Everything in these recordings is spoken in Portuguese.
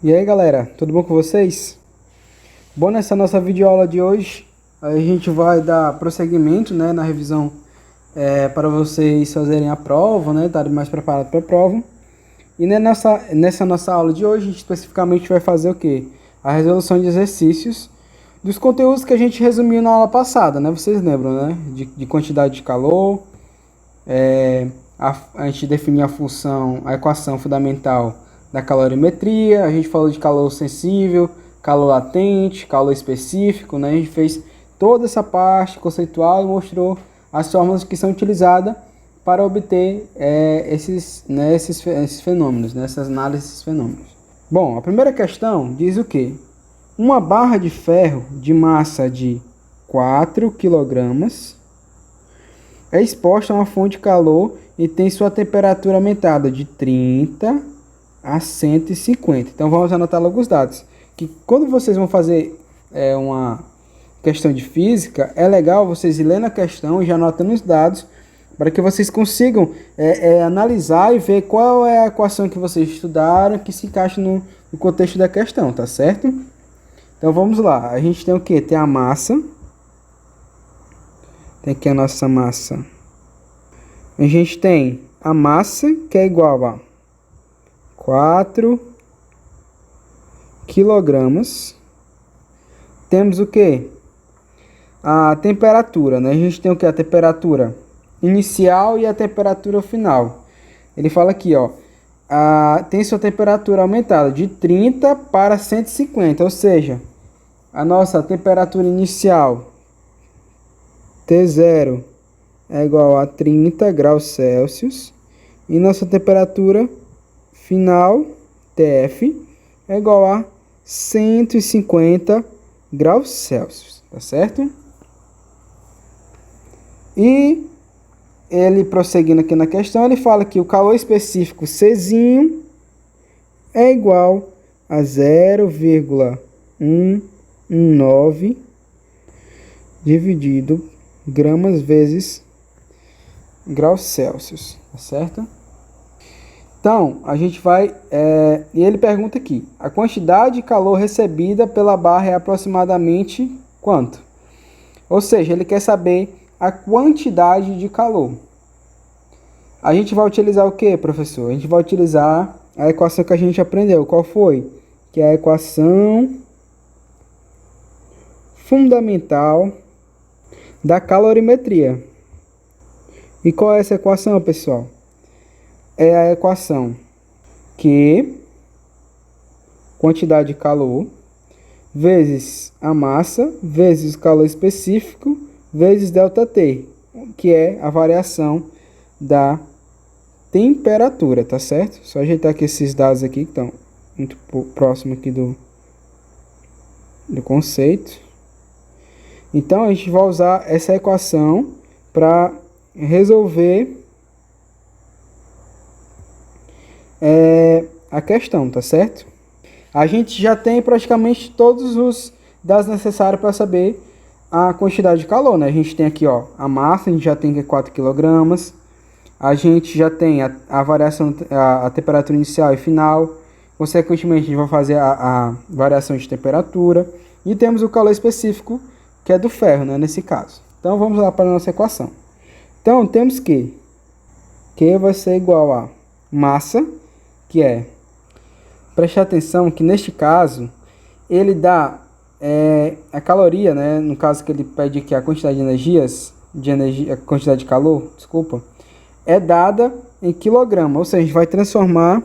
E aí galera, tudo bom com vocês? Bom, nessa nossa videoaula de hoje, a gente vai dar prosseguimento, né, na revisão para vocês fazerem a prova, né, estarem mais preparados para a prova. E nessa nossa aula de hoje, a gente especificamente vai fazer o quê? A resolução de exercícios dos conteúdos que a gente resumiu na aula passada, né? Vocês lembram, né? De quantidade de calor, a gente definiu a equação fundamental da calorimetria, a gente falou de calor sensível, calor latente, calor específico, né? A gente fez toda essa parte conceitual e mostrou as fórmulas que são utilizadas para obter esses fenômenos, né? Essas análises desses fenômenos. Bom, a primeira questão diz o quê? Uma barra de ferro de massa de 4 kg é exposta a uma fonte de calor e tem sua temperatura aumentada de 30 a 150. Então vamos anotar logo os dados. Que quando vocês vão fazer uma questão de física, é legal vocês ir lendo a questão e já anotando os dados, para que vocês consigam analisar e ver qual é a equação que vocês estudaram que se encaixa no contexto da questão, tá certo? Então vamos lá, a gente tem o que? Tem a massa, tem aqui a nossa massa. A gente tem a massa que é igual a 4 kg. Temos o que? A temperatura, né? A gente tem o que? A temperatura inicial e a temperatura final. Ele fala aqui, ó, tem sua temperatura aumentada de 30 para 150, ou seja, a nossa temperatura inicial T0 é igual a 30 graus Celsius e nossa temperatura final TF é igual a 150 graus Celsius, tá certo? E ele, prosseguindo aqui na questão, ele fala que o calor específico Czinho é igual a 0,119 dividido gramas vezes graus Celsius, tá certo? Então, a gente vai... e ele pergunta aqui, a quantidade de calor recebida pela barra é aproximadamente quanto? Ou seja, ele quer saber a quantidade de calor. A gente vai utilizar o que, professor? A gente vai utilizar a equação que a gente aprendeu. Qual foi? Que é a equação fundamental da calorimetria. E qual é essa equação, pessoal? É a equação Q, quantidade de calor, vezes a massa, vezes o calor específico, vezes ΔT, que é a variação da temperatura, tá certo? Só ajeitar aqui esses dados aqui que estão muito próximo aqui do conceito. Então a gente vai usar essa equação para resolver a questão, tá certo? A gente já tem praticamente todos os dados necessários para saber a quantidade de calor, né? A gente tem aqui, ó, a massa, a gente já tem que é 4 kg. A gente já tem a variação, a temperatura inicial e final. Consequentemente, a gente vai fazer a variação de temperatura. E temos o calor específico, que é do ferro, né? Nesse caso. Então, vamos lá para a nossa equação. Então, temos que Q vai ser igual a massa, que é... Preste atenção que, neste caso, ele dá a caloria, né? No caso que ele pede aqui a quantidade de energia, a quantidade de calor, desculpa, é dada em quilograma, ou seja, a gente vai transformar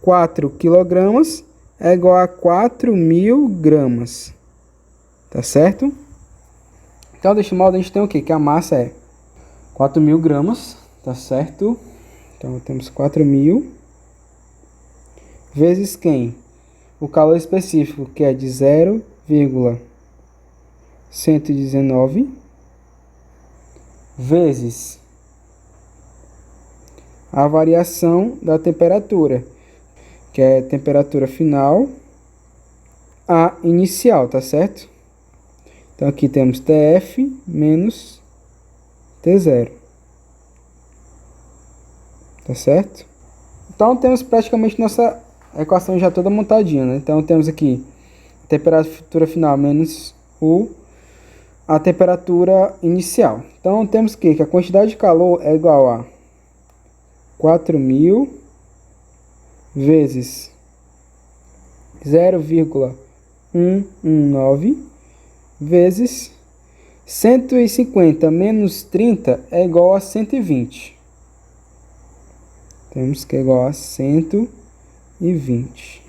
4 kg é igual a 4.000 gramas, tá certo? Então, deste modo, a gente tem o quê? Que a massa é 4.000 gramas, tá certo? Então, temos 4.000 vezes quem? O calor específico, que é de 0,119 vezes a variação da temperatura, que é a temperatura final a inicial, tá certo? Então aqui temos TF menos T0. Tá certo? Então temos praticamente nossa equação já toda montadinha, né? Então temos aqui a temperatura final menos a temperatura inicial. Então temos que a quantidade de calor é igual a 4.000 vezes 0,119 vezes 150 menos 30 é igual a 120. Temos que é igual a 120.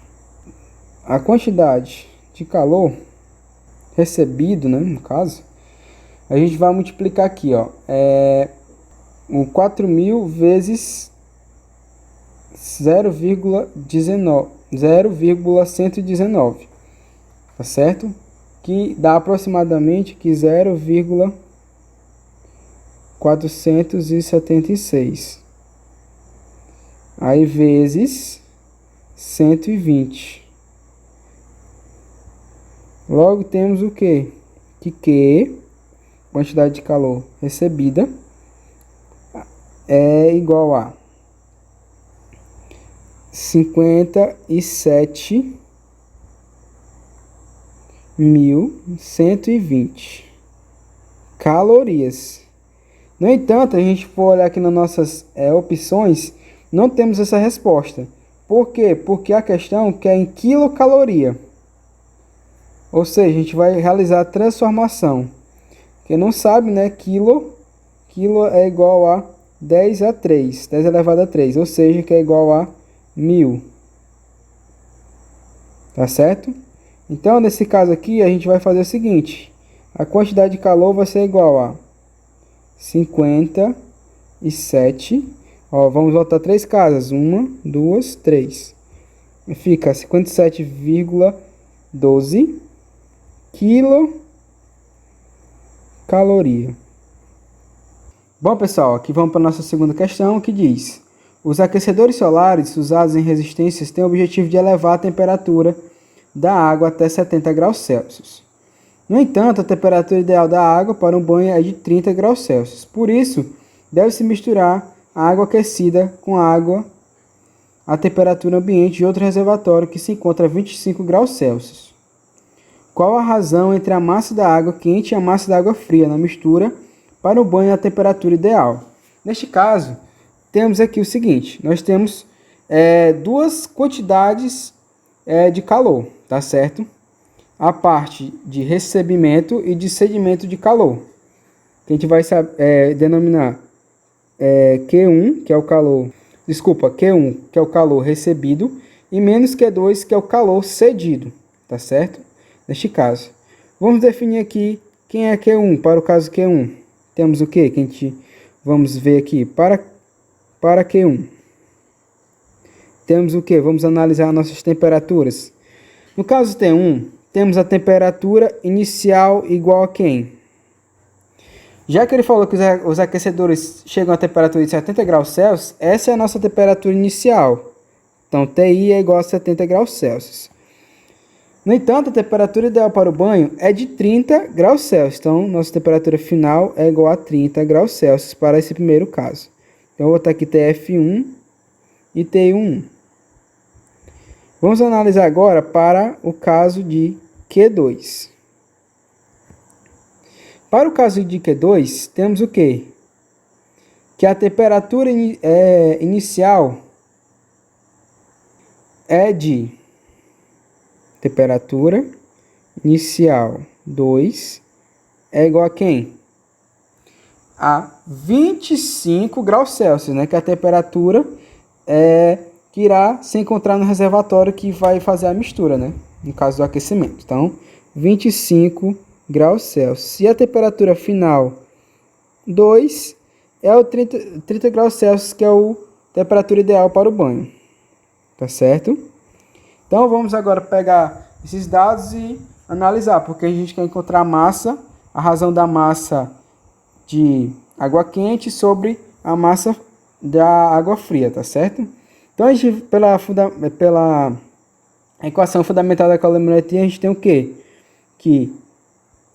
A quantidade de calor recebido, né, no caso, a gente vai multiplicar aqui, ó, o 4.000 vezes 0,119, tá certo? Que dá aproximadamente que 0,476. Aí vezes 120. Logo temos o quê? Que quantidade de calor recebida é igual a 57.120 calorias. No entanto, a gente for olhar aqui nas nossas opções, não temos essa resposta. Por quê? Porque a questão que é em quilocaloria. Ou seja, a gente vai realizar a transformação. Quem não sabe, né? Quilo é igual a 10 a 3. 10 elevado a 3. Ou seja, que é igual a 1.000. Tá certo? Então, nesse caso aqui, a gente vai fazer o seguinte. A quantidade de calor vai ser igual a 57. Ó, vamos voltar 3 casas. 1, 2, 3. Fica 57,12 quilocaloria. Bom, pessoal, aqui vamos para a nossa segunda questão, que diz: os aquecedores solares usados em resistências têm o objetivo de elevar a temperatura da água até 70 graus Celsius. No entanto, a temperatura ideal da água para um banho é de 30 graus Celsius. Por isso, deve-se misturar a água aquecida com a água a temperatura ambiente de outro reservatório que se encontra a 25 graus Celsius. Qual a razão entre a massa da água quente e a massa da água fria na mistura para o banho à temperatura ideal? Neste caso, temos aqui o seguinte: nós temos duas quantidades de calor, tá certo? A parte de recebimento e de cedimento de calor, que a gente vai denominar Q1, que é o calor, Q1, que é o calor recebido, e menos Q2, que é o calor cedido, tá certo? Neste caso, vamos definir aqui quem é Q1 para o caso Q1. Temos o que? Que a gente vamos ver aqui para Q1. Temos o que? Vamos analisar nossas temperaturas. No caso T1, temos a temperatura inicial igual a quem? Já que ele falou que os aquecedores chegam a temperatura de 70 graus Celsius, essa é a nossa temperatura inicial. Então, TI é igual a 70 graus Celsius. No entanto, a temperatura ideal para o banho é de 30 graus Celsius. Então, nossa temperatura final é igual a 30 graus Celsius para esse primeiro caso. Então, eu vou botar aqui TF1 e TI1. Vamos analisar agora para o caso de Q2. Para o caso de Q2, temos o quê? Que a temperatura inicial é de temperatura inicial 2 é igual a quem? A 25 graus Celsius, né? Que é a temperatura que irá se encontrar no reservatório que vai fazer a mistura, né? No caso do aquecimento. Então, 25 graus Celsius. E a temperatura final 2 é o 30 graus Celsius, que é a temperatura ideal para o banho. Tá certo? Então, vamos agora pegar esses dados e analisar, porque a gente quer encontrar a massa, a razão da massa de água quente sobre a massa da água fria, tá certo? Então, a gente, pela equação fundamental da calorimetria, a gente tem o quê? Que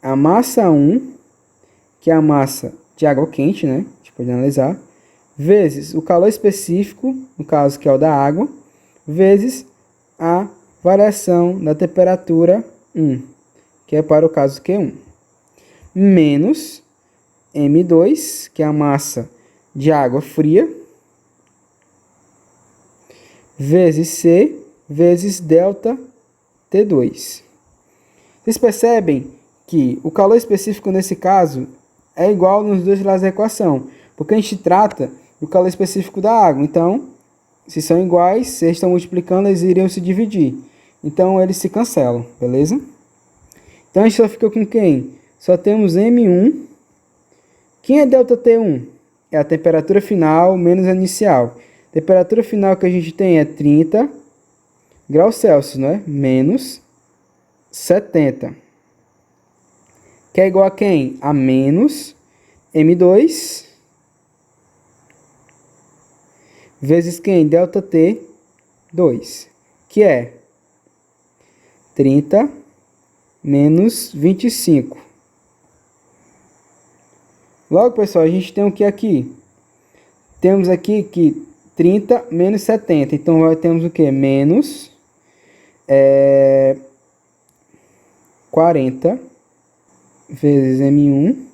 a massa 1, que é a massa de água quente, né? A gente pode analisar. Vezes o calor específico, no caso que é o da água, vezes a variação da temperatura 1, que é para o caso Q1. Menos M2, que é a massa de água fria, vezes C, vezes delta T2. Vocês percebem que o calor específico nesse caso é igual nos dois lados da equação, porque a gente trata do calor específico da água. Então, se são iguais, se eles estão multiplicando, eles iriam se dividir. Então, eles se cancelam, beleza? Então, a gente só fica com quem? Só temos M1. Quem é delta T1? É a temperatura final menos a inicial. A temperatura final que a gente tem é 30 graus Celsius, né? Menos 70. Que é igual a quem? A menos M2 vezes quem? Delta T2, que é 30 menos 25. Logo, pessoal, a gente tem o que aqui? Temos aqui que 30 menos 70. Então, temos o que? Menos 40 vezes M1,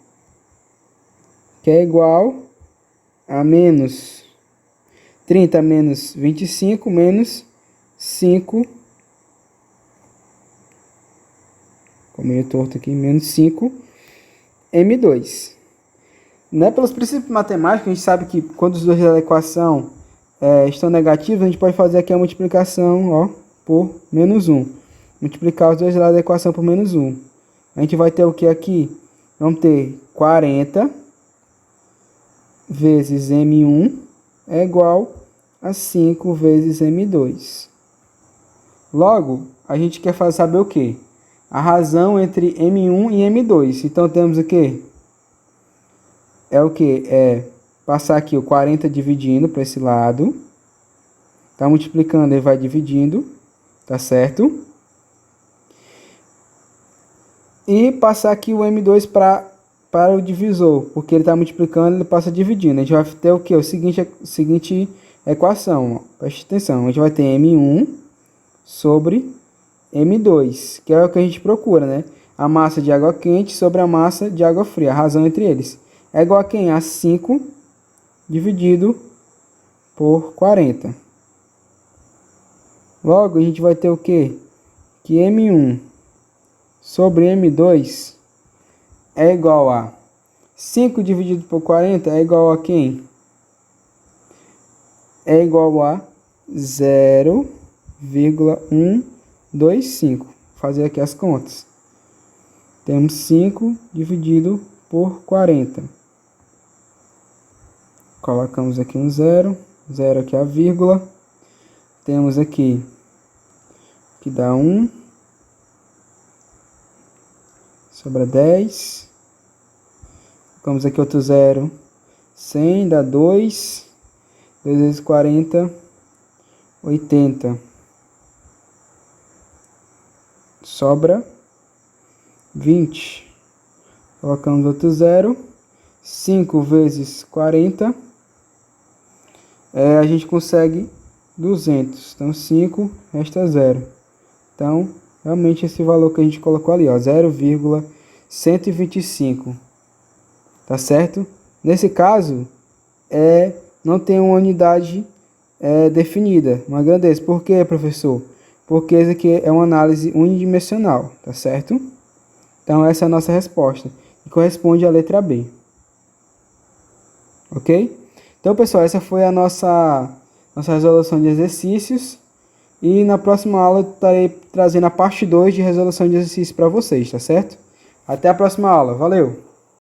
que é igual a menos 30 menos 25 menos 5. Ficou meio torto aqui, menos 5 M2. Né? Pelos princípios matemáticos, a gente sabe que quando os dois da equação estão negativos, a gente pode fazer aqui a multiplicação, ó, por menos 1. Multiplicar os dois lados da equação por menos 1. A gente vai ter o que aqui? Vamos ter 40 vezes M1 é igual a 5 vezes M2. Logo, a gente quer saber o que? A razão entre M1 e M2. Então, temos o que? É o que? É passar aqui o 40 dividindo para esse lado. Tá multiplicando, ele vai dividindo. Tá certo? E passar aqui o M2 para o divisor. Porque ele está multiplicando, ele passa dividindo. A gente vai ter o que? O seguinte equação. Ó. Preste atenção. A gente vai ter M1 sobre M2. Que é o que a gente procura, né? A massa de água quente sobre a massa de água fria. A razão entre eles. É igual a quem? A 5 dividido por 40. Logo, a gente vai ter o quê? Que M1 sobre M2 é igual a 5 dividido por 40 é igual a quem? É igual a 0,125. Vou fazer aqui as contas. Temos 5 dividido por 40. Colocamos aqui um 0. 0 aqui a vírgula. Temos aqui que dá 1. Sobra 10. Colocamos aqui outro 0. 100 dá 2. 2 vezes 40, 80. Sobra 20. Colocamos outro 0. 5 vezes 40. A gente consegue 200. Então, 5 resta 0. Então, realmente esse valor que a gente colocou ali, ó, 0,125. Tá certo? Nesse caso, não tem uma unidade definida, uma grandeza. Por quê, professor? Porque isso aqui é uma análise unidimensional, tá certo? Então, essa é a nossa resposta, que corresponde à letra B. Ok? Então, pessoal, essa foi a nossa resolução de exercícios. E na próxima aula eu estarei trazendo a parte 2 de resolução de exercícios para vocês, tá certo? Até a próxima aula. Valeu!